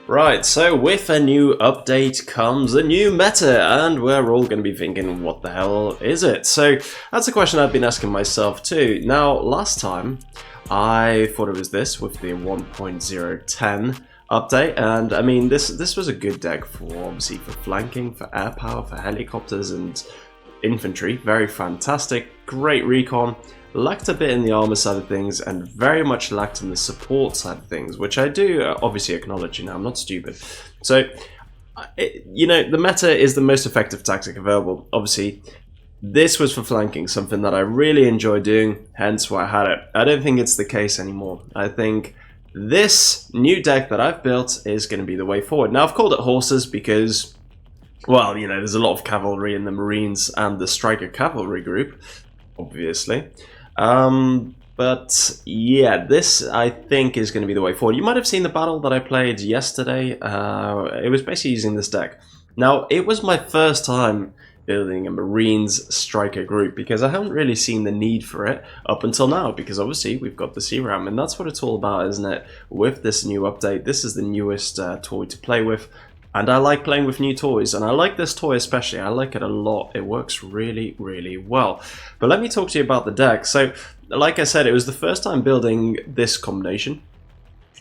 Right, so with a new update comes a new meta, and we're all going to be thinking, what the hell is it? So that's a question I've been asking myself too. Now, last time I thought it was this with the 1.010 update, and I mean this was a good deck for obviously for flanking, for air power, for helicopters and infantry. Very fantastic, great recon. Lacked a bit in the armor side of things and very much lacked in the support side of things, which I do obviously acknowledge. I'm not stupid. So, the meta is the most effective tactic available. Obviously, this was for flanking, something that I really enjoy doing, hence why I had it. I don't think it's the case anymore. I think this new deck that I've built is going to be the way forward. Now, I've called it horses because, well, there's a lot of cavalry in the Marines and the Striker Cavalry group, obviously. But yeah, this I think is going to be the way forward. You might have seen the battle that I played yesterday. It was basically using this deck. Now, it was my first time building a Marines striker group because I haven't really seen the need for it up until now, because obviously we've got the SeaRAM, and that's what it's all about, isn't it? With this new update, this is the newest toy to play with. And I like playing with new toys, and I like this toy especially. I like it a lot. It works really, really well. But let me talk to you about the deck. So, like I said, it was the first time building this combination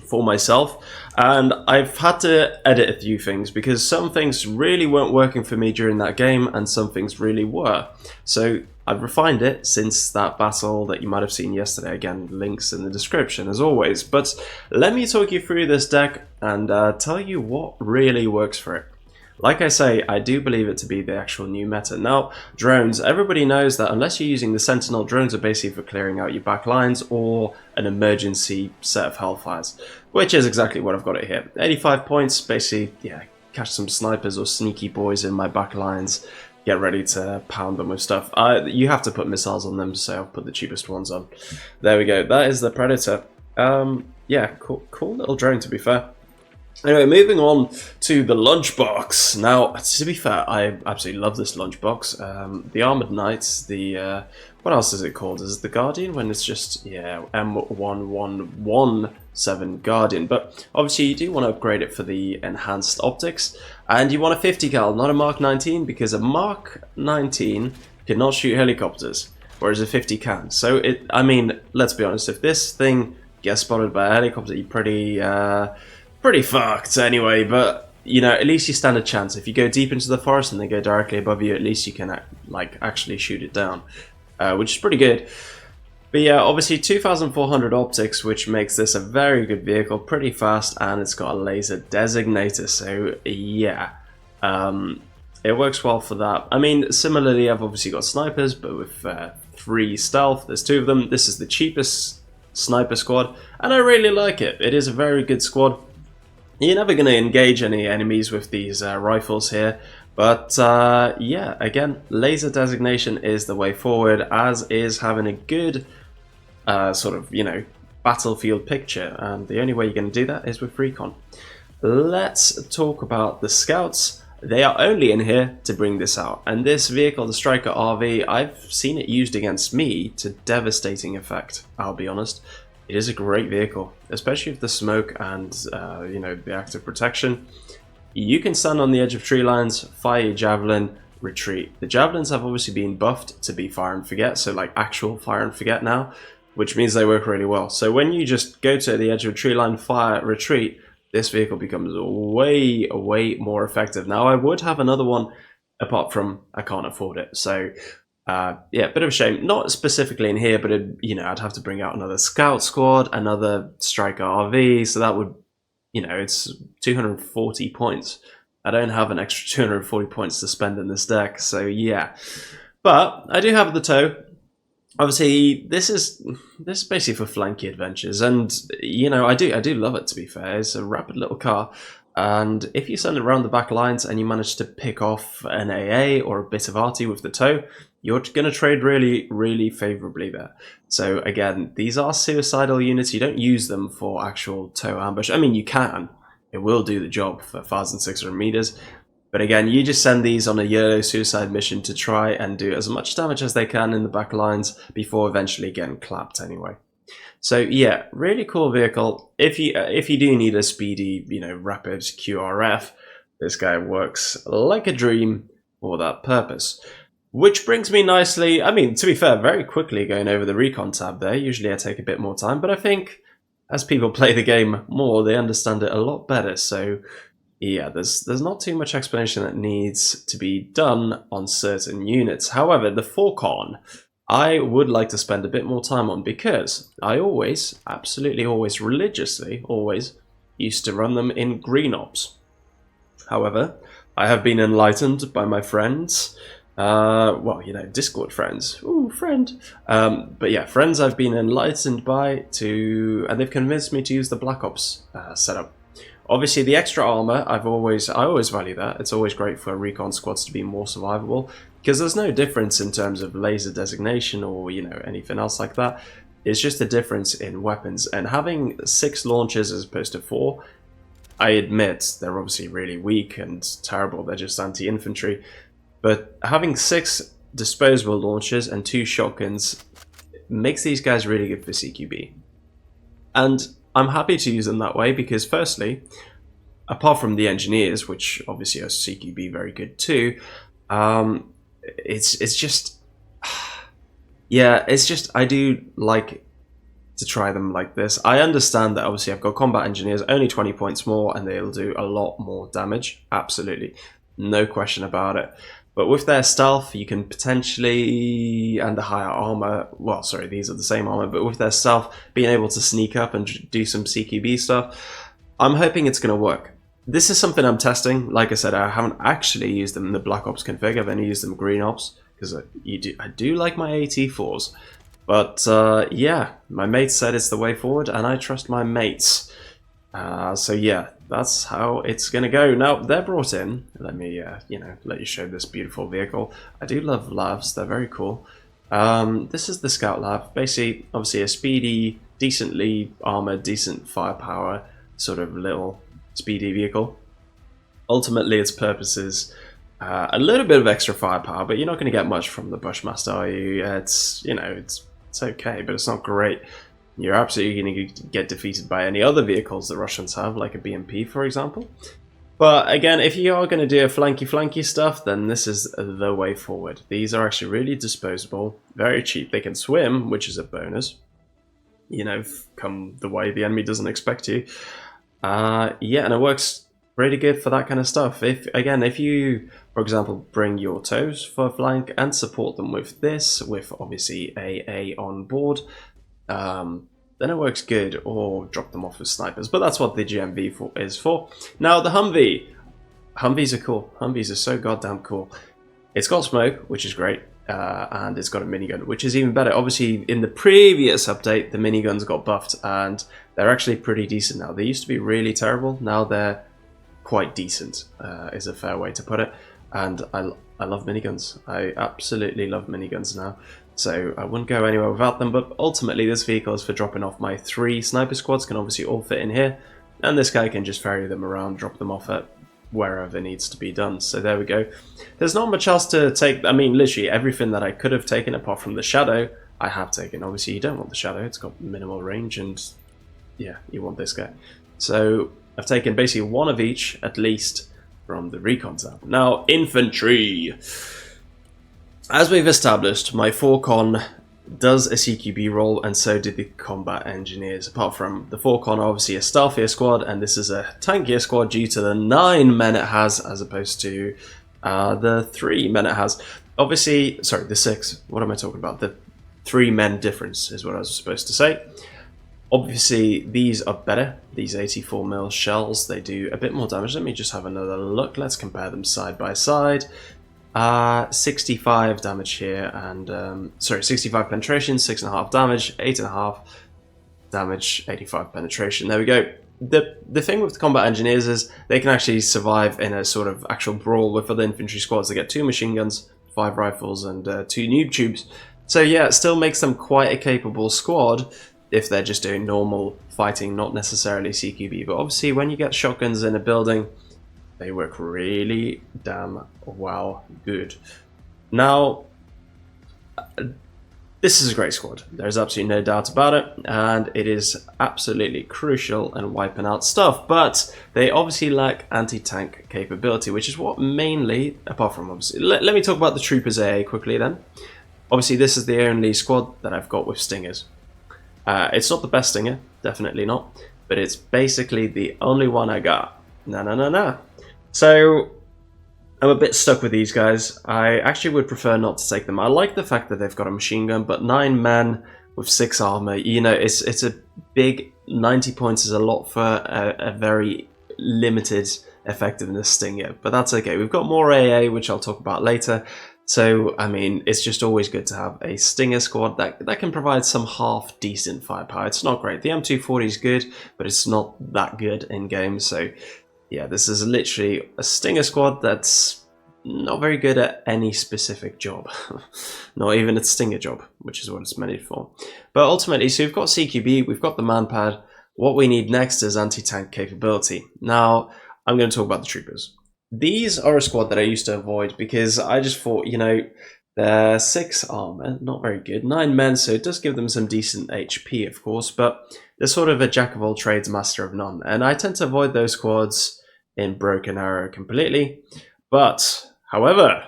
for myself, and I've had to edit a few things because some things really weren't working for me during that game, and some things really were. So I've refined it since that battle that you might have seen yesterday. Again, links in the description as always. But let me talk you through this deck and tell you what really works for it. Like I say, I do believe it to be the actual new meta. Now, drones, everybody knows that unless you're using the Sentinel, drones are basically for clearing out your back lines or an emergency set of Hellfires, which is exactly what I've got it here. 85 points, basically, yeah, catch some snipers or sneaky boys in my back lines, get ready to pound them with stuff. You have to put missiles on them, so I'll put the cheapest ones on. There we go, that is the Predator. Yeah, cool little drone, to be fair. Anyway, moving on to the lunchbox. Now, to be fair, I absolutely love this lunchbox. The Armored Knights, the what else is it called? Is it the Guardian? When it's just, yeah, M1117 Guardian. But obviously you do want to upgrade it for the enhanced optics, and you want a 50 cal, not a Mark 19, because a Mark 19 cannot shoot helicopters, whereas a 50 can. So I mean, let's be honest, if this thing gets spotted by a helicopter, you're pretty fucked anyway, but at least you stand a chance. If you go deep into the forest and they go directly above you, at least you can actually shoot it down, which is pretty good. But yeah, obviously 2400 optics, which makes this a very good vehicle, pretty fast, and it's got a laser designator, so yeah, it works well for that. I mean, similarly, I've obviously got snipers, but with 3 stealth, there's 2 of them. This is the cheapest sniper squad, and I really like it. It is a very good squad. You're never going to engage any enemies with these rifles here, but yeah, again, laser designation is the way forward, as is having a good sort of, battlefield picture, and the only way you're going to do that is with Recon. Let's talk about the scouts. They are only in here to bring this out, and this vehicle, the Striker RV, I've seen it used against me to devastating effect, I'll be honest. It is a great vehicle, especially with the smoke and, the active protection. You can stand on the edge of tree lines, fire your javelin, retreat. The javelins have obviously been buffed to be fire and forget, so like actual fire and forget now, which means they work really well. So when you just go to the edge of a tree line, fire, retreat, this vehicle becomes way, way more effective. Now, I would have another one, apart from I can't afford it, so yeah, bit of a shame. Not specifically in here, but I'd have to bring out another scout squad, another Striker RV, so that would, it's 240 points. I don't have an extra 240 points to spend in this deck, so yeah. But I do have the tow. Obviously, this is basically for flanky adventures, and I do love it, to be fair. It's a rapid little car. And if you send it around the back lines and you manage to pick off an AA or a bit of arty with the tow, you're going to trade really, really favorably there. So again, these are suicidal units. You don't use them for actual tow ambush. I mean, you can. It will do the job for 1,600 meters. But again, you just send these on a YOLO suicide mission to try and do as much damage as they can in the back lines before eventually getting clapped anyway. So yeah, really cool vehicle. If you do need a speedy, rapid QRF, this guy works like a dream for that purpose. Which brings me nicely, I mean, to be fair, very quickly going over the Recon tab there. Usually I take a bit more time, but I think as people play the game more, they understand it a lot better. So yeah, there's not too much explanation that needs to be done on certain units. However, the Forcon, I would like to spend a bit more time on because I always, absolutely always, religiously, always used to run them in green ops. However, I have been enlightened by my friends, well, Discord friends, ooh, friend. But yeah, friends I've been enlightened by and they've convinced me to use the Black Ops setup. Obviously, the extra armor, I always value that. It's always great for recon squads to be more survivable because there's no difference in terms of laser designation or anything else like that. It's just a difference in weapons, and having 6 launchers as opposed to 4, I admit they're obviously really weak and terrible. They're just anti-infantry, but having 6 disposable launchers and 2 shotguns makes these guys really good for CQB. And I'm happy to use them that way because, firstly, apart from the engineers, which obviously are CQB very good too, it's just, yeah, it's just I do like to try them like this. I understand that obviously I've got combat engineers, only 20 points more, and they'll do a lot more damage. Absolutely, no question about it. But with their stealth, you can potentially, and the higher armor, well, sorry, these are the same armor, but with their stealth, being able to sneak up and do some CQB stuff, I'm hoping it's going to work. This is something I'm testing. Like I said, I haven't actually used them in the Black Ops config. I've only used them in Green Ops, because I do like my AT4s. But yeah, my mates said it's the way forward, and I trust my mates. So yeah, that's how it's gonna go. Now they're brought in. Let me, let you show this beautiful vehicle. I do love labs; they're very cool. This is the Scout Lab. Basically, obviously a speedy, decently armored, decent firepower sort of little speedy vehicle. Ultimately, its purpose is a little bit of extra firepower, but you're not going to get much from the Bushmaster, are you? It's okay, but it's not great. You're absolutely going to get defeated by any other vehicles the Russians have, like a BMP, for example. But again, if you are going to do a flanky stuff, then this is the way forward. These are actually really disposable, very cheap. They can swim, which is a bonus. Come the way the enemy doesn't expect you. Yeah, and it works pretty good for that kind of stuff. If you, for example, bring your tows for a flank and support them with this, with obviously AA on board, then it works good, or drop them off with snipers. But that's what the GMV is for. Now, the Humvee. Humvees are cool. Humvees are so goddamn cool. It's got smoke, which is great, and it's got a minigun, which is even better. Obviously, in the previous update, the miniguns got buffed, and they're actually pretty decent now. They used to be really terrible. Now they're quite decent, is a fair way to put it. And I love miniguns. I absolutely love miniguns now. So I wouldn't go anywhere without them, but ultimately this vehicle is for dropping off my 3 sniper squads, can obviously all fit in here, and this guy can just ferry them around, drop them off at wherever needs to be done. So there we go. There's not much else to take. I mean, literally everything that I could have taken apart from the Shadow, I have taken. Obviously you don't want the Shadow, it's got minimal range, and yeah, you want this guy. So I've taken basically 1 of each, at least, from the Recon tab. Now, Infantry. As we've established, my Forcon does a CQB role, and so did the combat engineers. Apart from the Forcon, obviously a stealthier squad, and this is a tankier squad due to the 9 men it has, as opposed to the 3 men it has. Obviously, sorry, the 6. What am I talking about? The 3 men difference is what I was supposed to say. Obviously, these are better. These 84mm shells, they do a bit more damage. Let me just have another look. Let's compare them side by side. 65 damage here, and 65 penetration, 6.5 damage, 8.5 damage, 85 penetration. There we go. The thing with the combat engineers is they can actually survive in a sort of actual brawl with other infantry squads. They get 2 machine guns, 5 rifles, and 2 noob tubes. So yeah, it still makes them quite a capable squad if they're just doing normal fighting, not necessarily CQB. But obviously when you get shotguns in a building, they work really damn well good. Now, This is a great squad. There's absolutely no doubt about it, and it is absolutely crucial in wiping out stuff, but they obviously lack anti-tank capability, which is what mainly, apart from obviously... Let me talk about the Troopers AA quickly then. Obviously, this is the only squad that I've got with Stingers. It's not the best Stinger, definitely not, but it's basically the only one I got. Nah. So... I'm a bit stuck with these guys. I actually would prefer not to take them. I like the fact that they've got a machine gun, but 9 men with 6 armor, you know, it's a big 90 points is a lot for a very limited effectiveness Stinger, but that's okay. We've got more AA, which I'll talk about later. So, I mean, it's just always good to have a Stinger squad that can provide some half-decent firepower. It's not great. The M240 is good, but it's not that good in game, so... yeah, this is literally a Stinger squad that's not very good at any specific job. Not even a Stinger job, which is what it's meant for. But ultimately, so we've got CQB, we've got the manpad. What we need next is anti-tank capability. Now, I'm going to talk about the Troopers. These are a squad that I used to avoid because I just thought, you know, they're 6 armor, not very good. 9 men, so it does give them some decent HP, of course, but they're sort of a jack of all trades, master of none. And I tend to avoid those squads in Broken Arrow completely. But, however,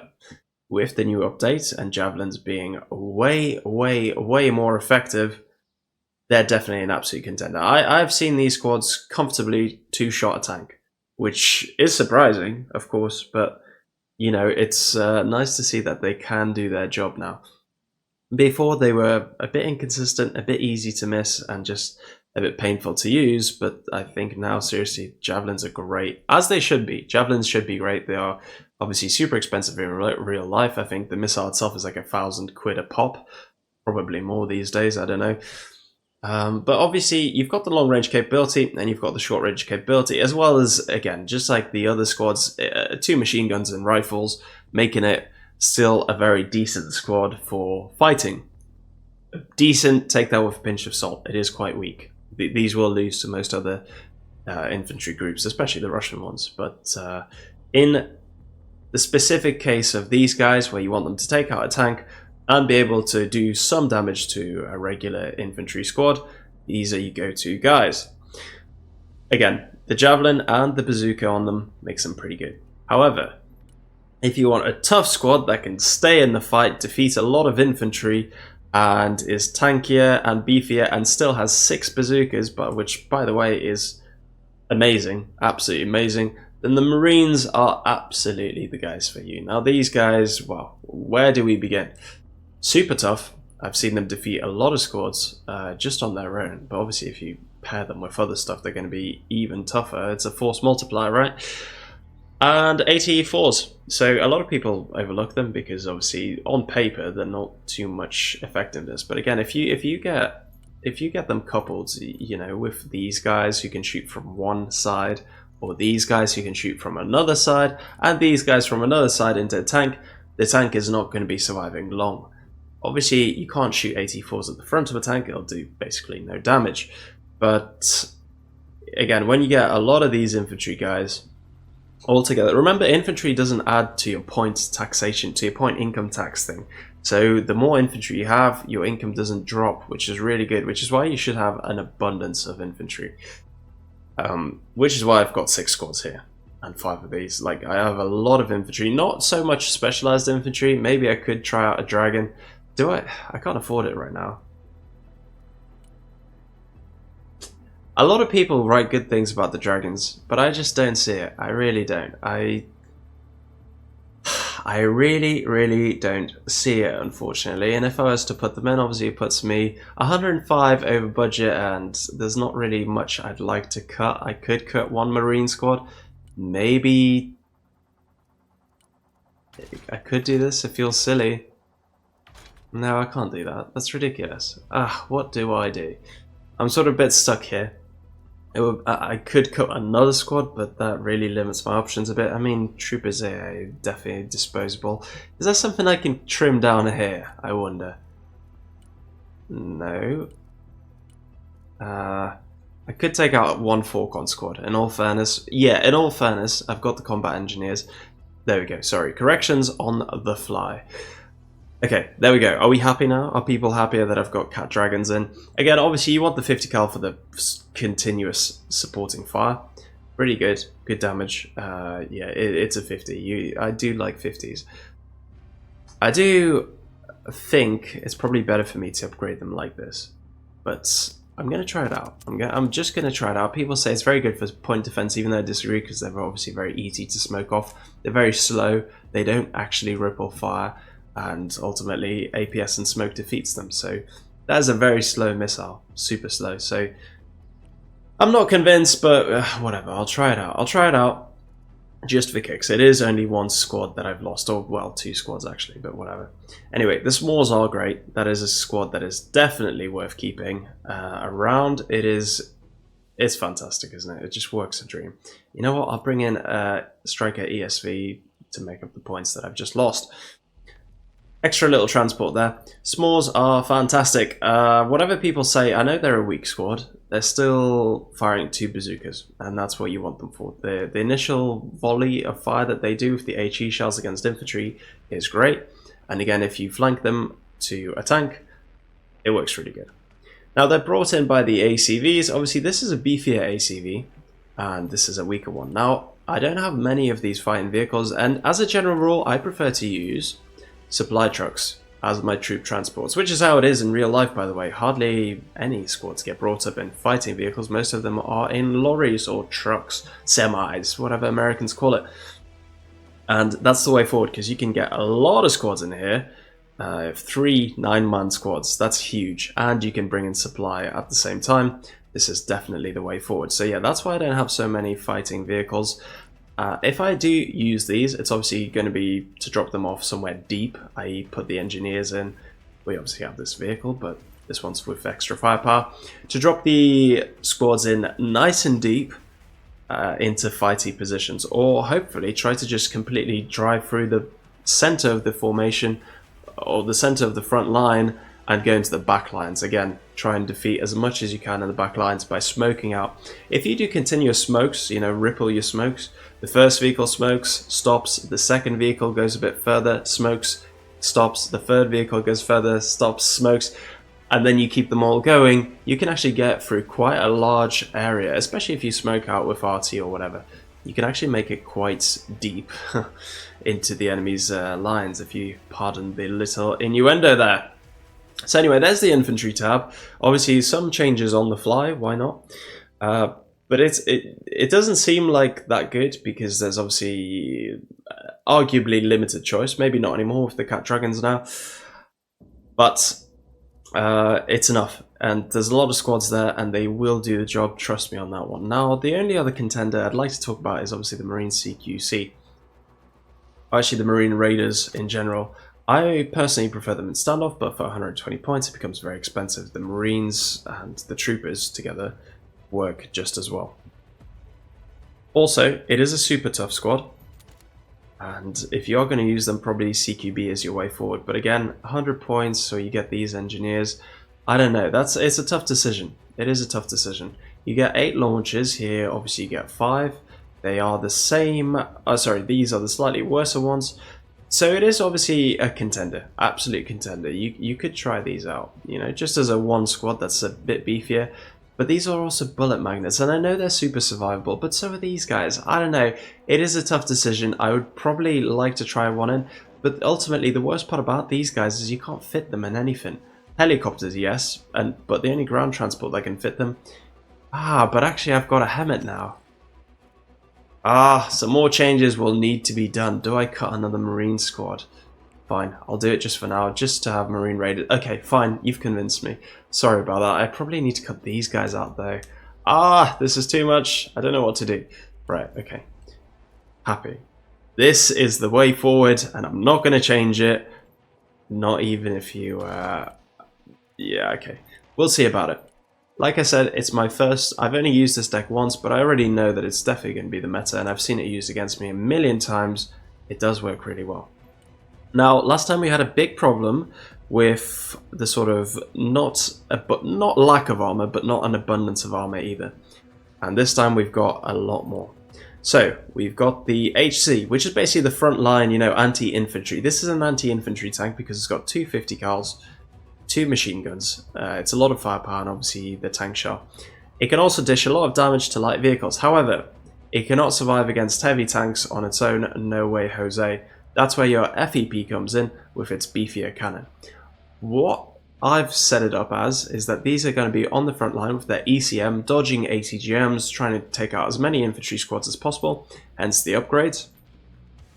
with the new update and Javelins being way more effective, they're definitely an absolute contender. I've seen these squads comfortably 2-shot a tank, which is surprising, of course, but... you know, it's nice to see that they can do their job now. Before, they were a bit inconsistent, a bit easy to miss, and just a bit painful to use, but I think now, seriously, Javelins are great. As they should be. Javelins should be great. They are obviously super expensive in real life. I think the missile itself is like 1,000 quid a pop. Probably more these days, I don't know. But obviously, you've got the long-range capability, and you've got the short-range capability, as well as, again, just like the other squads, 2 machine guns and rifles, making it still a very decent squad for fighting. Decent, take that with a pinch of salt. It is quite weak. These will lose to most other infantry groups, especially the Russian ones. But in the specific case of these guys, where you want them to take out a tank, and be able to do some damage to a regular infantry squad, these are your go-to guys. Again, the Javelin and the Bazooka on them makes them pretty good. However, if you want a tough squad that can stay in the fight, defeat a lot of infantry, and is tankier and beefier, and still has 6 bazookas, but which, by the way, is amazing, absolutely amazing, then the Marines are absolutely the guys for you. Now, these guys, well, where do we begin? Super tough. I've seen them defeat a lot of squads just on their own, but obviously if you pair them with other stuff, they're going to be even tougher. It's a force multiplier, right? And ATE4s. So a lot of people overlook them because obviously on paper they're not too much effectiveness. But again, if you get them coupled, you know, with these guys who can shoot from one side, or these guys who can shoot from another side, and these guys from another side into a tank, the tank is not going to be surviving long. Obviously, you can't shoot AT4s at the front of a tank, it'll do basically no damage. But again, when you get a lot of these infantry guys all together, remember, infantry doesn't add to your point taxation, to your point income tax thing. So the more infantry you have, your income doesn't drop, which is really good, which is why you should have an abundance of infantry. Which is why I've got 6 squads here, and 5 of these. Like, I have a lot of infantry, not so much specialized infantry. Maybe I could try out a dragon. Do I? I can't afford it right now. A lot of people write good things about the dragons, but I just don't see it. I really don't. I really don't see it, unfortunately. And if I was to put them in, obviously it puts me 105 over budget, and there's not really much I'd like to cut. I could cut 1 Marine squad. Maybe I could do this. It feels silly. No, I can't do that. That's ridiculous. What do I do? I'm sort of a bit stuck here. I could cut another squad, but that really limits my options a bit. I mean, Troopers are definitely disposable. Is there something I can trim down here, I wonder? No. I could take out 1 Falcon squad, in all fairness. Yeah, in all fairness, I've got the combat engineers. There we go, sorry. Corrections on the fly. Okay, there we go. Are we happy now? Are people happier that I've got cat dragons in? Again, obviously you want the 50 cal for the continuous supporting fire. Pretty good. Good damage. Yeah, it's a 50. I do like 50s. I do think it's probably better for me to upgrade them like this. But I'm going to try it out. I'm just going to try it out. People say it's very good for point defense, even though I disagree because they're obviously very easy to smoke off. They're very slow. They don't actually ripple fire. And ultimately, APS and smoke defeats them. So that is a very slow missile. Super slow. So I'm not convinced, but whatever. I'll try it out. I'll try it out. Just for kicks. It is only one squad that I've lost, or well, two squads actually, but whatever. Anyway, the s'mores are great. That is a squad that is definitely worth keeping around. It's fantastic, isn't it? It just works a dream. You know what? I'll bring in Striker ESV to make up the points that I've just lost. Extra little transport there. S'mores are fantastic. Whatever people say, I know they're a weak squad. They're still firing 2 bazookas, and that's what you want them for. The initial volley of fire that they do with the HE shells against infantry is great. And again, if you flank them to a tank, it works really good. Now, they're brought in by the ACVs. Obviously, this is a beefier ACV, and this is a weaker one. Now, I don't have many of these fighting vehicles, and as a general rule, I prefer to use supply trucks as my troop transports, which is how it is in real life, by the way. Hardly any squads get brought up in fighting vehicles. Most of them are in lorries or trucks, semis, whatever Americans call it. And that's the way forward, because you can get a lot of squads in here. 3 9-man squads, that's huge. And you can bring in supply at the same time. This is definitely the way forward. So yeah, that's why I don't have so many fighting vehicles. If I do use these, it's obviously going to be to drop them off somewhere deep, i.e. put the engineers in. We obviously have this vehicle, but this one's with extra firepower. To drop the squads in nice and deep into fighty positions, or hopefully try to just completely drive through the center of the formation, or the center of the front line, and go into the back lines. Again, try and defeat as much as you can in the back lines by smoking out. If you do continuous smokes, you know, ripple your smokes, the first vehicle smokes, stops, the second vehicle goes a bit further, smokes, stops, the third vehicle goes further, stops, smokes, and then you keep them all going, you can actually get through quite a large area, especially if you smoke out with RT or whatever. You can actually make it quite deep into the enemy's lines, if you pardon the little innuendo there. So anyway, there's the infantry tab. Obviously, some changes on the fly. Why not? But it doesn't seem like that good because there's obviously arguably limited choice. Maybe not anymore with the cat dragons now. But it's enough. And there's a lot of squads there, and they will do the job. Trust me on that one. Now, the only other contender I'd like to talk about is obviously the Marine CQC. Actually, the Marine Raiders in general. I personally prefer them in standoff, but for 120 points it becomes very expensive. The Marines and the Troopers together work just as well. Also, it is a super tough squad, and if you are going to use them, probably CQB is your way forward. But again, 100 points, so you get these engineers. I don't know, it's a tough decision. It is a tough decision. You get 8 launches here, obviously you get 5. They are the same, these are the slightly worse ones. So it is obviously a contender, absolute contender. You could try these out, you know, just as a one squad that's a bit beefier. But these are also bullet magnets, and I know they're super survivable, but so are these guys. I don't know, it is a tough decision. I would probably like to try one in, but ultimately the worst part about these guys is you can't fit them in anything. Helicopters, yes, but the only ground transport that can fit them. But actually I've got a Hemet now. Some more changes will need to be done. Do I cut another Marine squad? Fine, I'll do it just for now, just to have Marine Raiders. Okay, fine, you've convinced me. Sorry about that. I probably need to cut these guys out though. This is too much. I don't know what to do. Right, okay. Happy. This is the way forward, and I'm not going to change it. Not even if you... Yeah, okay. We'll see about it. Like I said, it's my first... I've only used this deck once, but I already know that it's definitely going to be the meta, and I've seen it used against me a million times. It does work really well. Now, last time we had a big problem with the sort of not lack of armor, but not an abundance of armor either. And this time we've got a lot more. So we've got the HC, which is basically the front line, you know, anti-infantry. This is an anti-infantry tank because it's got 250 cals, 2 machine guns. It's a lot of firepower and obviously the tank shell. It can also dish a lot of damage to light vehicles. However, it cannot survive against heavy tanks on its own. No way, Jose. That's where your FEP comes in with its beefier cannon. What I've set it up as is that these are going to be on the front line with their ECM, dodging ATGMs, trying to take out as many infantry squads as possible, hence the upgrades.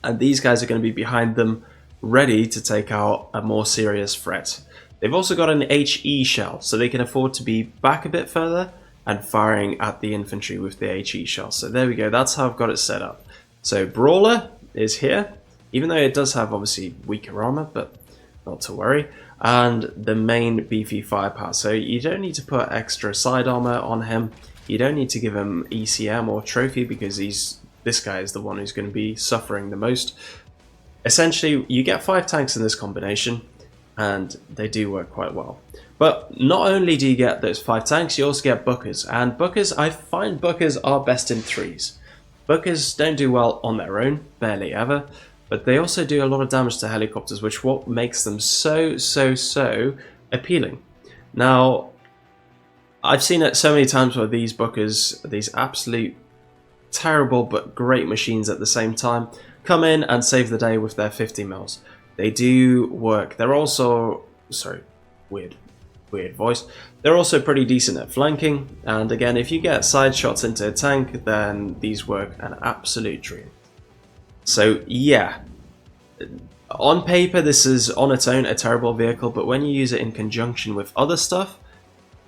And these guys are going to be behind them, ready to take out a more serious threat. They've also got an HE shell, so they can afford to be back a bit further and firing at the infantry with the HE shell. So there we go, that's how I've got it set up. So Brawler is here, even though it does have obviously weaker armor, but not to worry. And the main beefy firepower. So you don't need to put extra side armor on him. You don't need to give him ECM or trophy because this guy is the one who's going to be suffering the most. Essentially, you get 5 tanks in this combination, and they do work quite well. But not only do you get those 5 tanks, you also get Bookers. And Bookers, I find Bookers are best in 3s. Bookers don't do well on their own, barely ever. But they also do a lot of damage to helicopters, which what makes them so appealing. Now, I've seen it so many times where these Bookers, these absolute terrible but great machines at the same time, come in and save the day with their 50 mils. They do work. They're also, sorry, weird voice. They're also pretty decent at flanking. And again, if you get side shots into a tank, then these work an absolute dream. So yeah, on paper this is on its own a terrible vehicle, but when you use it in conjunction with other stuff,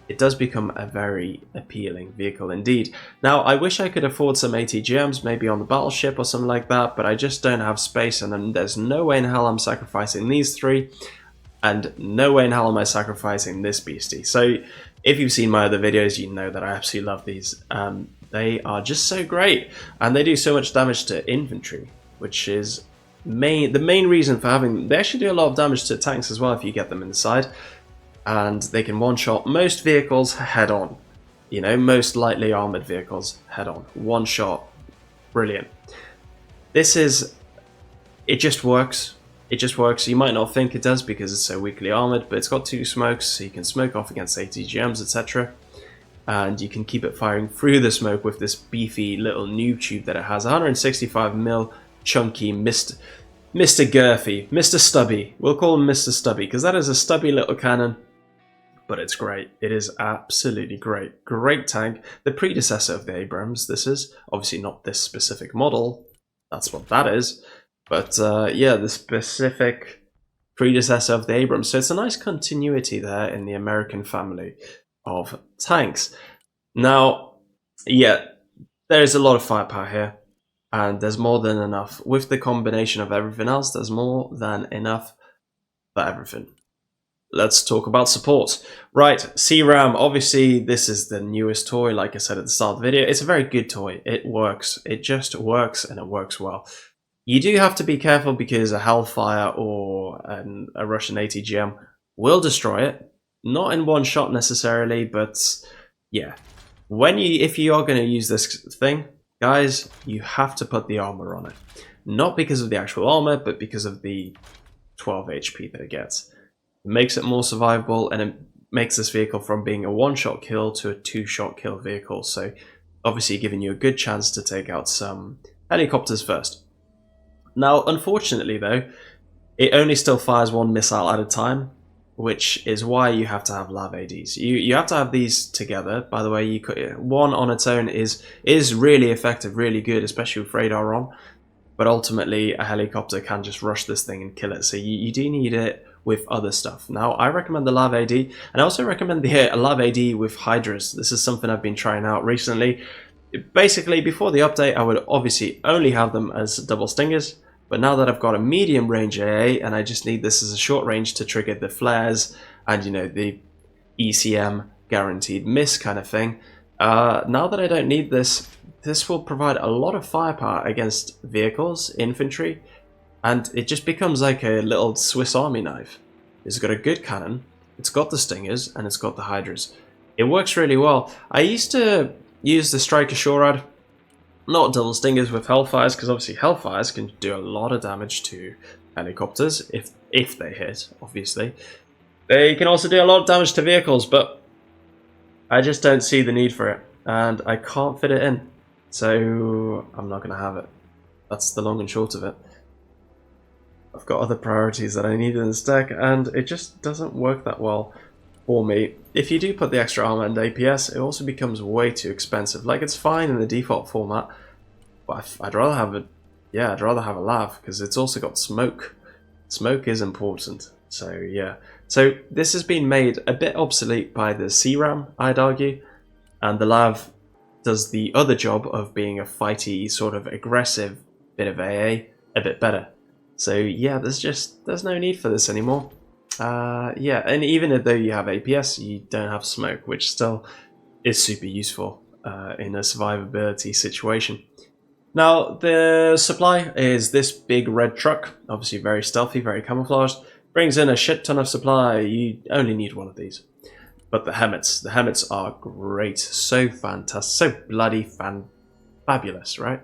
it does become a very appealing vehicle indeed. Now, I wish I could afford some ATGMs, maybe on the battleship or something like that, but I just don't have space, and then there's no way in hell I'm sacrificing these 3, and no way in hell am I sacrificing this beastie. So if you've seen my other videos, you know that I absolutely love these. They are just so great, and they do so much damage to infantry, which is the main reason for having them. They actually do a lot of damage to tanks as well if you get them inside, and they can one-shot most vehicles head-on. You know, most lightly armoured vehicles head-on. One shot. Brilliant. This is... it just works. It just works. You might not think it does because it's so weakly armoured, but it's got 2 smokes, so you can smoke off against ATGMs, etc. And you can keep it firing through the smoke with this beefy little noob tube that it has. 165mm chunky Mr. Girthy, Mr. Stubby. We'll call him Mr. Stubby because that is a stubby little cannon, but it's great. It is absolutely great. Great tank. The predecessor of the Abrams, this is. Obviously not this specific model. That's what that is. But yeah, the specific predecessor of the Abrams. So it's a nice continuity there in the American family of tanks. Now, yeah, there's a lot of firepower here. And there's more than enough. With the combination of everything else, there's more than enough for everything. Let's talk about support. Right, SeaRAM, obviously this is the newest toy, like I said at the start of the video. It's a very good toy. It works. It just works, and it works well. You do have to be careful because a Hellfire or a Russian ATGM will destroy it. Not in one shot necessarily, but yeah. If you are going to use this thing, guys, you have to put the armor on it. Not because of the actual armor, but because of the 12 HP that it gets. It makes it more survivable, and it makes this vehicle from being a one-shot kill to a two-shot kill vehicle. So obviously giving you a good chance to take out some helicopters first. Now, unfortunately though, it only still fires 1 missile at a time, which is why you have to have lav ADs. You have to have these together. By the way, one on its own is really effective, really good, especially with radar on. But ultimately, a helicopter can just rush this thing and kill it. So you do need it with other stuff. Now, I recommend the lav AD, and I also recommend the lav AD with Hydras. This is something I've been trying out recently. Basically, before the update, I would obviously only have them as double stingers. But now that I've got a medium range AA and I just need this as a short range to trigger the flares and, you know, the ECM guaranteed miss kind of thing, now that I don't need this, this will provide a lot of firepower against vehicles, infantry, and it just becomes like a little Swiss Army knife. It's got a good cannon, it's got the stingers, and it's got the Hydras. It works really well. I used to use the Striker Shorad. Not double stingers with Hellfires, because obviously Hellfires can do a lot of damage to helicopters, if they hit, obviously. They can also do a lot of damage to vehicles, but I just don't see the need for it, and I can't fit it in, so I'm not going to have it. That's the long and short of it. I've got other priorities that I need in this deck, and it just doesn't work that well for me. If you do put the extra armor and APS, it also becomes way too expensive. Like, it's fine in the default format, but I'd rather have a, yeah, I'd rather have a lav, because it's also got smoke. Smoke is important, so yeah. So this has been made a bit obsolete by the SeaRAM, I'd argue, and the lav does the other job of being a fighty, sort of aggressive bit of AA a bit better. So yeah, there's no need for this anymore. Yeah, and even though you have APS, you don't have smoke, which still is super useful in a survivability situation. Now, the supply is this big red truck, obviously very stealthy, very camouflaged, brings in a shit ton of supply. You only need one of these. But the Hemmets are great, so fantastic, so bloody fabulous, right?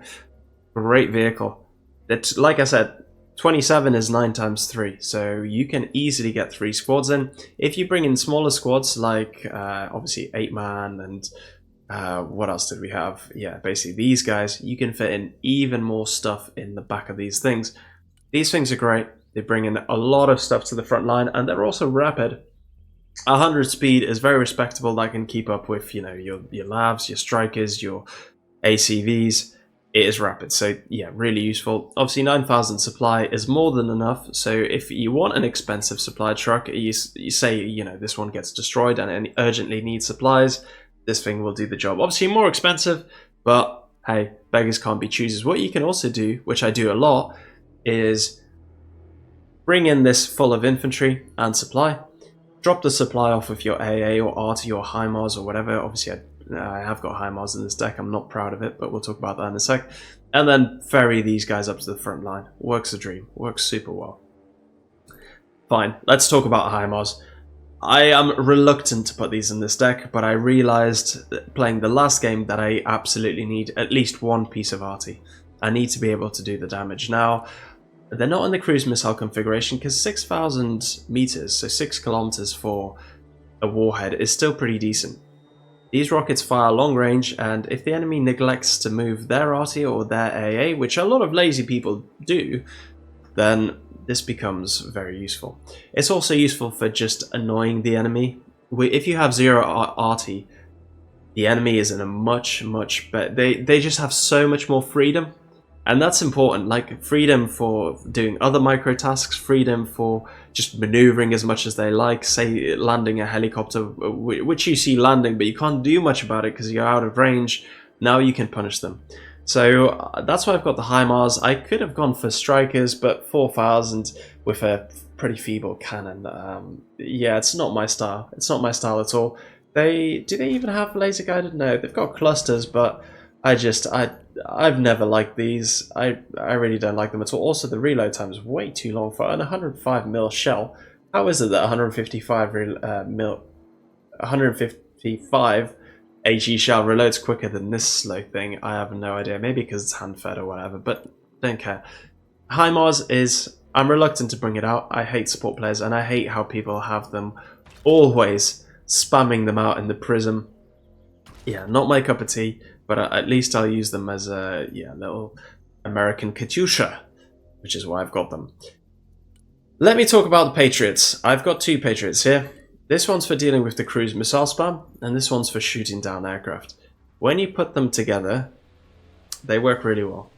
Great vehicle. It's, like I said, 27 is 9 times 3, so you can easily get 3 squads in. If you bring in smaller squads, like obviously 8-man and what else did we have? Yeah, basically these guys, you can fit in even more stuff in the back of these things. These things are great. They bring in a lot of stuff to the front line, and they're also rapid. 100 speed is very respectable. That can keep up with, you know, your lavs, your strikers, your ACVs. It is rapid, so yeah, really useful. Obviously 9,000 supply is more than enough, so if you want an expensive supply truck, you say, you know, this one gets destroyed and urgently needs supplies, this thing will do the job. Obviously more expensive, but hey, beggars can't be choosers. What you can also do, which I do a lot, is bring in this full of infantry and supply, drop the supply off with your AA or RT or HIMARS or whatever. Obviously I have got HIMARS in this deck, I'm not proud of it, but we'll talk about that in a sec. And then ferry these guys up to the front line. Works a dream, works super well. Fine, let's talk about HIMARS. I am reluctant to put these in this deck, but I realized playing the last game that I absolutely need at least one piece of RT. I need to be able to do the damage. Now, they're not in the cruise missile configuration because 6,000 meters, so 6 kilometers for a warhead, is still pretty decent. These rockets fire long range, and if the enemy neglects to move their RT or their AA, which a lot of lazy people do, then this becomes very useful. It's also useful for just annoying the enemy. If you have 0 RT, the enemy is in a much better... They just have so much more freedom. And that's important, like freedom for doing other micro tasks, freedom for just maneuvering as much as they like, say landing a helicopter, which you see landing, but you can't do much about it because you're out of range. Now you can punish them. So that's why I've got the HIMARS. I could have gone for strikers, but 4,000 with a pretty feeble cannon. Yeah, it's not my style. It's not my style at all. Do they even have laser guided? No, they've got clusters, but I've never liked these. I really don't like them at all. Also, the reload time is way too long for an 105mm shell. How is it that 155 HE shell reloads quicker than this slow thing? I have no idea. Maybe because it's hand-fed or whatever, but don't care. HIMARS is... I'm reluctant to bring it out. I hate support players, and I hate how people have them always spamming them out in the prism. Yeah, not my cup of tea. But at least I'll use them as a little American Katyusha, which is why I've got them. Let me talk about the Patriots. I've got 2 Patriots here. This one's for dealing with the cruise missile spam, and this one's for shooting down aircraft. When you put them together, they work really well.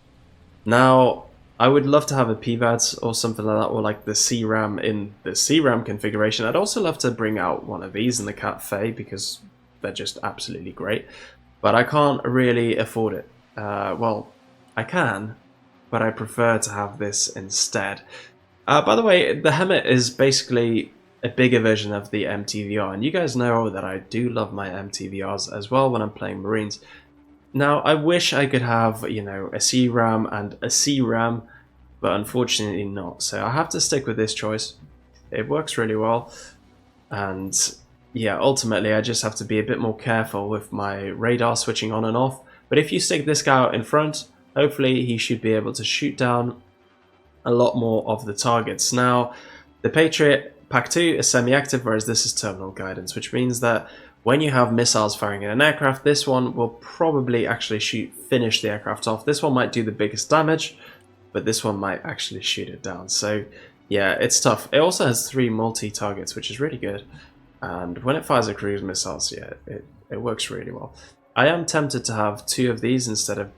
Now, I would love to have a PVADS or something like that, or like the SeaRAM in the SeaRAM configuration. I'd also love to bring out one of these in the Cat Fae because they're just absolutely great. But I can't really afford it. Well, I can, but I prefer to have this instead. By the way, the Hemmet is basically a bigger version of the MTVR, and you guys know that I do love my MTVRs as well when I'm playing Marines. Now, I wish I could have, you know, a SeaRAM and a SeaRAM, but unfortunately not. So I have to stick with this choice. It works really well, and yeah, ultimately I just have to be a bit more careful with my radar switching on and off. But if you stick this guy out in front, hopefully he should be able to shoot down a lot more of the targets. Now, the Patriot Pack 2 is semi-active, whereas this is terminal guidance, which means that when you have missiles firing at an aircraft, this one will probably actually finish the aircraft off. This one might do the biggest damage, but this one might actually shoot it down. So yeah, it's tough. It also has 3 multi-targets, which is really good. And when it fires a cruise missiles, yeah, it works really well. I am tempted to have 2 of these instead of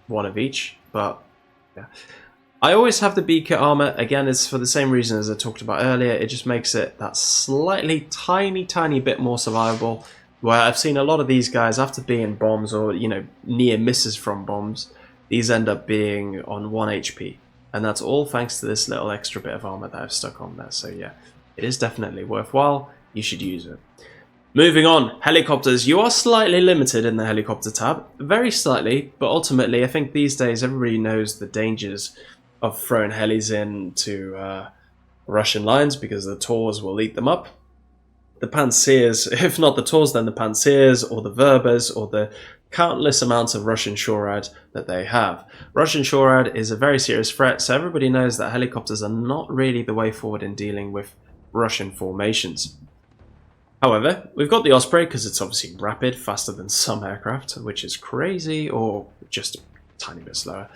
1 of each, but yeah. I always have the B-kit armor. Again, it's for the same reason as I talked about earlier. It just makes it that slightly tiny bit more survivable. Where I've seen a lot of these guys, after being bombs or, you know, near misses from bombs, these end up being on 1 HP. And that's all thanks to this little extra bit of armor that I've stuck on there. So yeah, it is definitely worthwhile. You should use it. Moving on, helicopters. You are slightly limited in the helicopter tab. Very slightly, but ultimately I think these days everybody knows the dangers of throwing helis into Russian lines because the Tors will eat them up. The Pantsers, if not the Tors, then the Pantsers or the Verbers or the countless amounts of Russian SeaRAM that they have. Russian SeaRAM is a very serious threat, so everybody knows that helicopters are not really the way forward in dealing with Russian formations. However, we've got the Osprey because it's obviously rapid, faster than some aircraft, which is crazy, or just a tiny bit slower.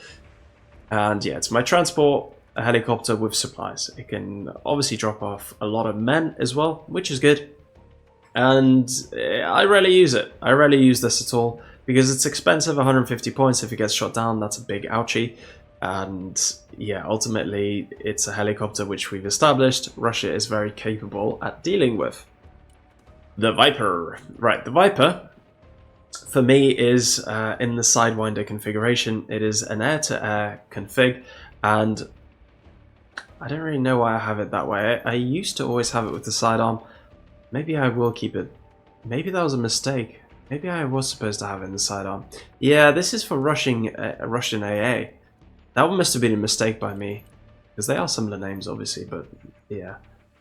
And yeah, it's my transport, a helicopter with supplies. It can obviously drop off a lot of men as well, which is good. And I rarely use it. I rarely use this at all because it's expensive, 150 points. If it gets shot down, that's a big ouchie. And yeah, ultimately, it's a helicopter which we've established Russia is very capable at dealing with. The Viper. Right, the Viper, for me, is in the Sidewinder configuration. It is an air-to-air config, and I don't really know why I have it that way. I used to always have it with the sidearm. Maybe I will keep it. Maybe that was a mistake. Maybe I was supposed to have it in the sidearm. Yeah, this is for Russian AA. That one must have been a mistake by me, because they are similar names, obviously, but yeah.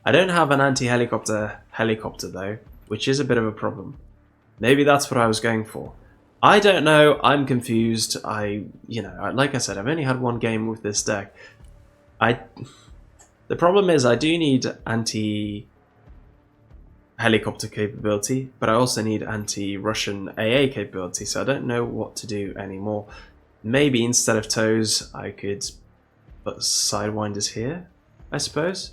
I don't have an anti-helicopter though, which is a bit of a problem. Maybe that's what I was going for. I don't know, I'm confused. Like I said, I've only had 1 game with this deck. The problem is I do need anti-helicopter capability, but I also need anti-Russian AA capability, so I don't know what to do anymore. Maybe instead of toes, I could put sidewinders here, I suppose.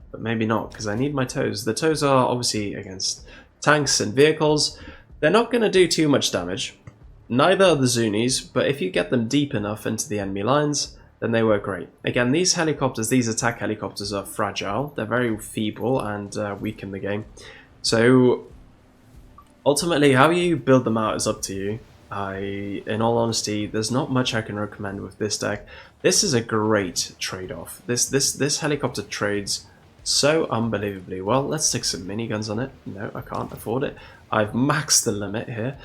But maybe not, because I need my toes. The toes are obviously against tanks and vehicles. They're not going to do too much damage. Neither are the Zunis, but if you get them deep enough into the enemy lines, then they work great. Again, these helicopters, these attack helicopters are fragile. They're very feeble and weak in the game. So ultimately, how you build them out is up to you. In all honesty, there's not much I can recommend with this deck. This is a great trade-off. This helicopter trades so unbelievably well. Let's stick some miniguns on it. No, I can't afford it. I've maxed the limit here.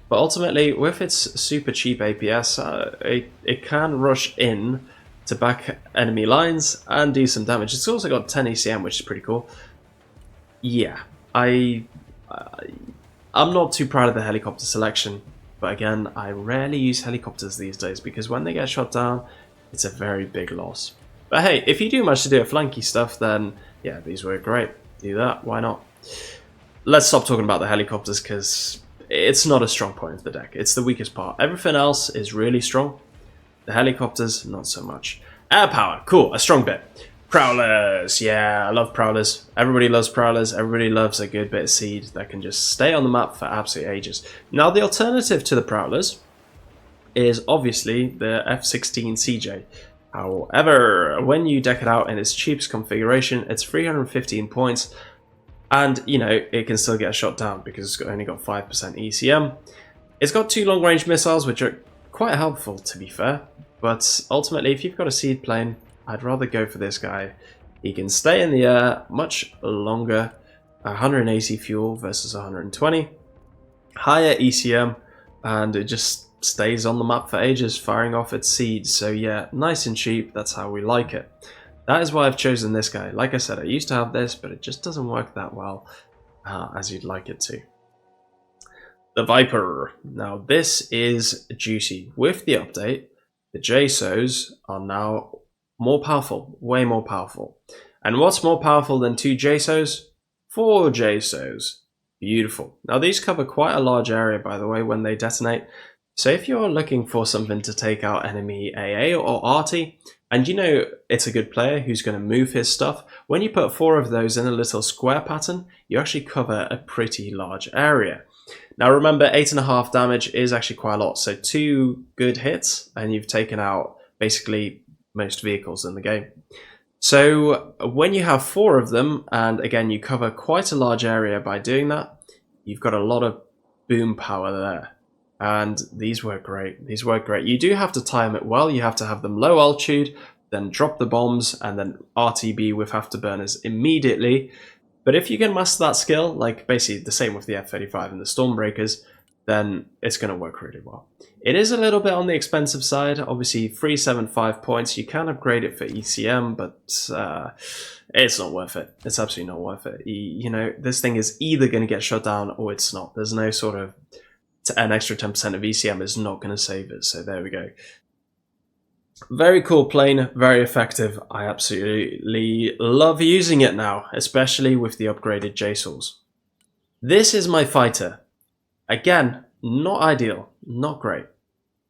But ultimately, with its super cheap APS, it can rush in to back enemy lines and do some damage. It's also got 10 ECM, which is pretty cool. Yeah, I'm not too proud of the helicopter selection. But again, I rarely use helicopters these days because when they get shot down, it's a very big loss. But hey, if you do manage to do a flanky stuff, then yeah, these work great. Do that, why not? Let's stop talking about the helicopters because it's not a strong point of the deck. It's the weakest part. Everything else is really strong. The helicopters, not so much. Air power, cool, a strong bit. Prowlers, yeah, I love Prowlers. Everybody loves Prowlers. Everybody loves a good bit of seed that can just stay on the map for absolute ages. Now, the alternative to the Prowlers is obviously the F-16 CJ. However, when you deck it out in its cheapest configuration, it's 315 points, and, you know, it can still get shot down because it's only got 5% ECM. It's got 2 long-range missiles, which are quite helpful, to be fair, but ultimately, if you've got a seed plane, I'd rather go for this guy. He can stay in the air much longer, 180 fuel versus 120, higher ECM, and it just stays on the map for ages, firing off its seeds. So yeah, nice and cheap, that's how we like it. That is why I've chosen this guy. Like I said, I used to have this, but it just doesn't work that well as you'd like it to. The Viper. Now this is juicy. With the update, the JSOWs are now more powerful, way more powerful. And what's more powerful than 2 JSOWs? 4 JSOWs. Beautiful. Now these cover quite a large area, by the way, when they detonate. So if you're looking for something to take out enemy AA or RT, and you know it's a good player who's going to move his stuff, when you put 4 of those in a little square pattern, you actually cover a pretty large area. Now remember, 8.5 damage is actually quite a lot, so 2 good hits and you've taken out basically most vehicles in the game. So when you have 4 of them, and again you cover quite a large area by doing that, you've got a lot of boom power there. And these work great. These work great. You do have to time it well. You have to have them low altitude, then drop the bombs, and then RTB with afterburners immediately. But if you can master that skill, like basically the same with the F-35 and the Stormbreakers, then it's going to work really well. It is a little bit on the expensive side. Obviously, 375 points. You can upgrade it for ECM, but it's not worth it. It's absolutely not worth it. You know, this thing is either going to get shut down or it's not. There's no sort of... an extra 10% of ECM is not going to save it. So there we go. Very cool plane, very effective. I absolutely love using it now, especially with the upgraded JSOWs. This is my fighter. Again, not ideal, not great.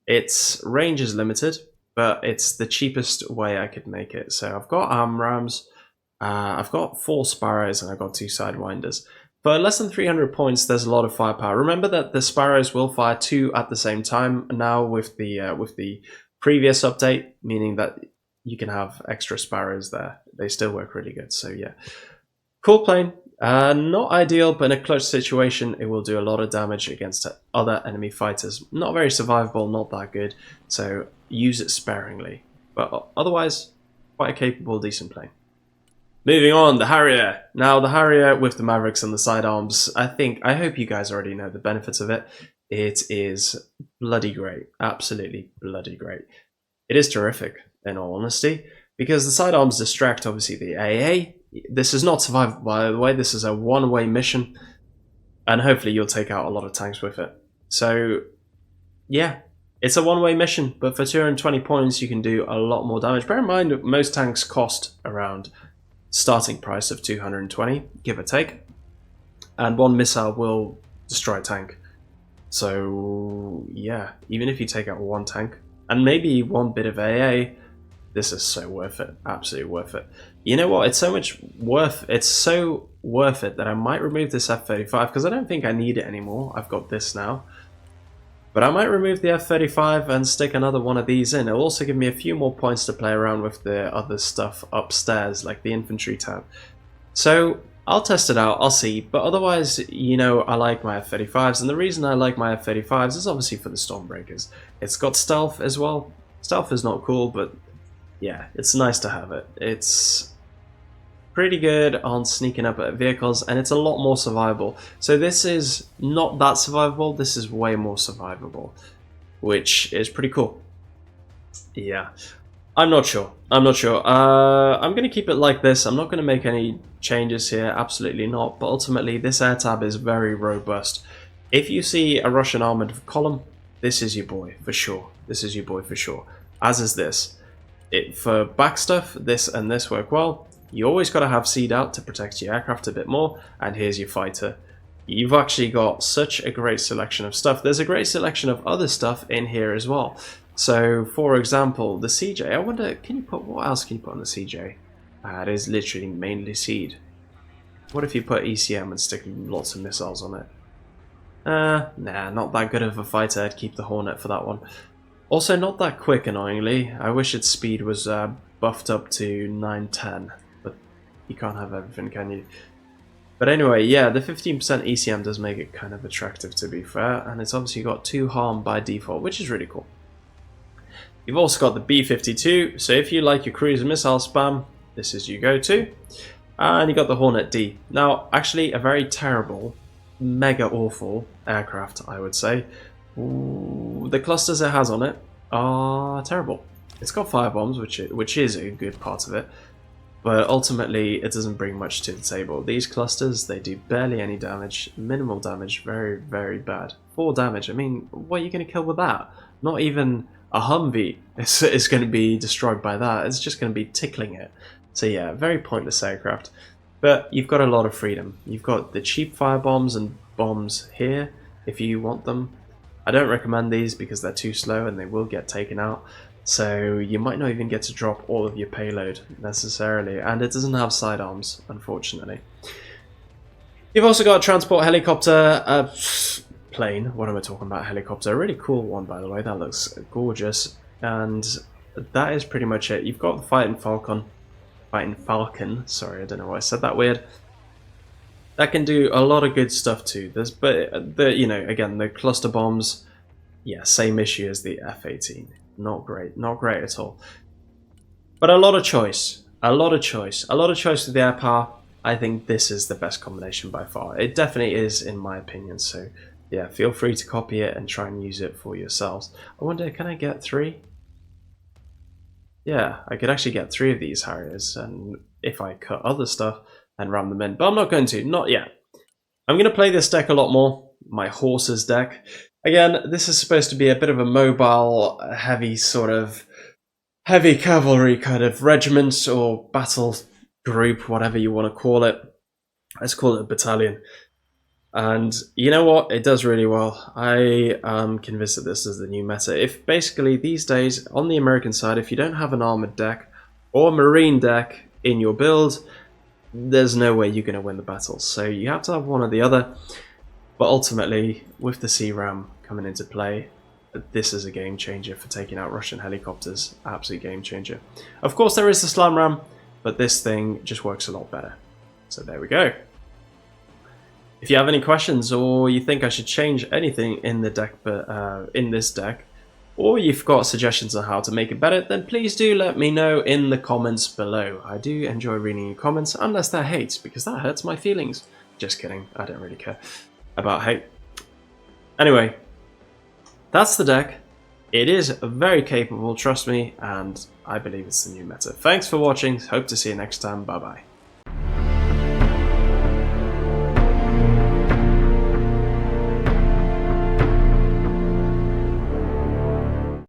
Its range is limited, but it's the cheapest way I could make it. So I've got SeaRAMs, I've got 4 Sparrows, and I've got 2 Sidewinders. For less than 300 points, there's a lot of firepower. Remember that the Sparrows will fire 2 at the same time now with the previous update, meaning that you can have extra Sparrows there. They still work really good, so yeah. Cool plane. Not ideal, but in a clutch situation, it will do a lot of damage against other enemy fighters. Not very survivable, not that good, so use it sparingly. But otherwise, quite a capable, decent plane. Moving on, the Harrier. Now, the Harrier with the Mavericks and the sidearms, I hope you guys already know the benefits of it. It is bloody great. Absolutely bloody great. It is terrific, in all honesty, because the sidearms distract, obviously, the AA. This is not survivable, by the way. This is a one-way mission, and hopefully you'll take out a lot of tanks with it. So, yeah, it's a one-way mission, but for 220 points, you can do a lot more damage. Bear in mind, most tanks cost around starting price of 220, give or take, and 1 missile will destroy a tank. So yeah, even if you take out 1 tank and maybe 1 bit of AA, this is so worth it. Absolutely worth it. You know what? It's so worth it that I might remove this F-35 because I don't think I need it anymore. I've got this now. But I might remove the F-35 and stick another one of these in. It'll also give me a few more points to play around with the other stuff upstairs, like the Infantry tab. So I'll test it out, I'll see. But otherwise, you know, I like my F-35s. And the reason I like my F-35s is obviously for the Stormbreakers. It's got stealth as well. Stealth is not cool, but yeah, it's nice to have it. It's pretty good on sneaking up at vehicles, and it's a lot more survivable. So this is not that survivable, this is way more survivable, which is pretty cool. Yeah, I'm not sure. I'm going to keep it like this. I'm not going to make any changes here, absolutely not, but ultimately this air tab is very robust. If you see a Russian armored column, this is your boy for sure. This is your boy for sure, as is this. For back stuff, this and this work well. You always got to have seed out to protect your aircraft a bit more, and here's your fighter. You've actually got such a great selection of stuff. There's a great selection of other stuff in here as well. So, for example, the CJ, I wonder, what else can you put on the CJ? It is literally mainly seed. What if you put ECM and stick lots of missiles on it? Nah, not that good of a fighter. I'd keep the Hornet for that one. Also, not that quick, annoyingly. I wish its speed was buffed up to 910. You can't have everything, can you? But anyway, yeah, the 15% ECM does make it kind of attractive, to be fair, and it's obviously got 2 harm by default, which is really cool. You've also got the B-52, so if you like your cruise and missile spam, this is your go-to. And you got the Hornet D. Now, actually, a very terrible, mega awful aircraft, I would say. Ooh, the clusters it has on it are terrible. It's got firebombs, which is a good part of it. but ultimately it doesn't bring much to the table. These clusters, they do barely any damage, minimal damage, very, very bad. 4 damage, I mean, what are you going to kill with that? Not even a Humvee is going to be destroyed by that, it's just going to be tickling it. So yeah, very pointless aircraft. But you've got a lot of freedom. You've got the cheap firebombs and bombs here, if you want them. I don't recommend these because they're too slow and they will get taken out. So you might not even get to drop all of your payload necessarily, and it doesn't have sidearms, unfortunately. You've also got a transport helicopter, plane, what am I talking about, helicopter, a really cool one by the way, that looks gorgeous, and that is pretty much it. You've got the Fighting Falcon, sorry, I don't know why I said that weird. That can do a lot of good stuff too. You know, again, the cluster bombs, yeah, same issue as the F-18. Not great at all. But a lot of choice, a lot of choice with the air power. I think this is the best combination by far. It definitely is, in my opinion. So yeah, feel free to copy it and try and use it for yourselves. I wonder, can I get 3? Yeah, I could actually get 3 of these Harriers, and if I cut other stuff and ram them in, but I'm not going to, not yet. I'm going to play this deck a lot more, my horses deck. Again, this is supposed to be a bit of a mobile, heavy sort of, heavy cavalry kind of regiment or battle group, whatever you want to call it. Let's call it a battalion. And you know what? It does really well. I am convinced that this is the new meta. If basically these days, on the American side, if you don't have an armored deck or marine deck in your build, there's no way you're going to win the battles. So you have to have one or the other. But ultimately, with the SeaRAM coming into play, this is a game changer for taking out Russian helicopters. Absolute game changer. Of course, there is the SlamRAM, but this thing just works a lot better. So there we go. If you have any questions, or you think I should change anything in the deck, in this deck, or you've got suggestions on how to make it better, then please do let me know in the comments below. I do enjoy reading your comments, unless they're hate, because that hurts my feelings. Just kidding, I don't really care about hate. Anyway, that's the deck. It is very capable, trust me, and I believe it's the new meta. Thanks for watching, hope to see you next time, bye bye.